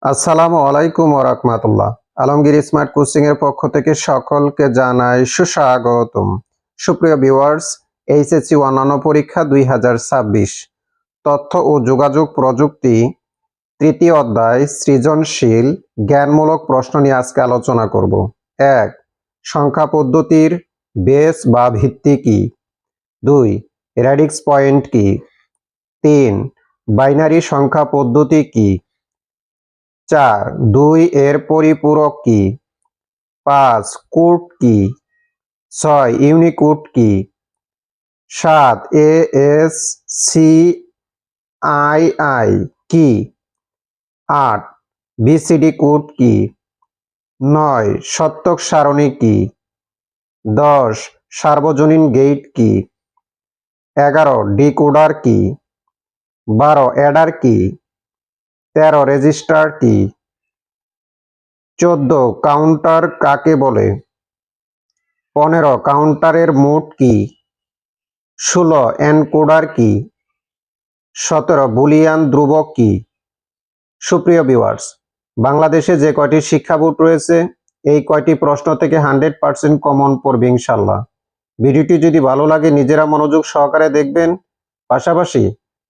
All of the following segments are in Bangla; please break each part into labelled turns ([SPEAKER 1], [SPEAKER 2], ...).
[SPEAKER 1] আসসালামু আলাইকুম ওয়া রাহমাতুল্লাহ। আলমগীর স্মার্ট কোচিং এর পক্ষ থেকে সকলকে জানাই সুস্বাগতম। সুপ্রিয় ভিউয়ার্স, এইচএসসি অন্যান্য পরীক্ষা 2026 তথ্য ও যোগাযোগ প্রযুক্তি তৃতীয় অধ্যায় সৃজনশীল জ্ঞানমূলক প্রশ্ন নিয়ে আজকে আলোচনা করব। 1. সংখ্যা পদ্ধতির বেস বা ভিত্তি কি? 2. রেডিক্স পয়েন্ট কি? 3. বাইনারি সংখ্যা পদ্ধতি কি? 4. 2 এর পরিপূরক কি? 5. কোড কি? 6. ইউনিকোড কি? 7. ASCII কি? 8. BCD কোড কি? 9. সত্যক সারণী কি? 10. সার্বজনীন গেট কি? 11. ডিকোডার কি? 12. অ্যাডার কি? 13. রেজিস্টার কি? 14. কাউন্টার কাকে বলে? 15. কাউন্টারের মোড কি? 16. এনকোডার কি? 17. বুলিয়ান ধ্রুবক কি? সুপ্রিয় ভিউয়ার্স, বাংলাদেশে যে কয়টি শিক্ষা বোর্ড রয়েছে এই কয়টি প্রশ্ন থেকে 100% কমন পড়বে ইনশাল্লাহ। ভিডিওটি যদি ভালো লাগে নিজেরা মনোযোগ সহকারে দেখবেন, পাশাপাশি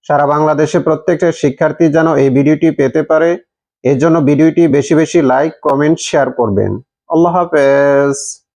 [SPEAKER 1] সারা বাংলাদেশে প্রত্যেকটা শিক্ষার্থী যেন এই ভিডিওটি পেতে পারে এর জন্য ভিডিওটি বেশি বেশি লাইক, কমেন্ট, শেয়ার করবেন। আল্লাহ হাফেজ।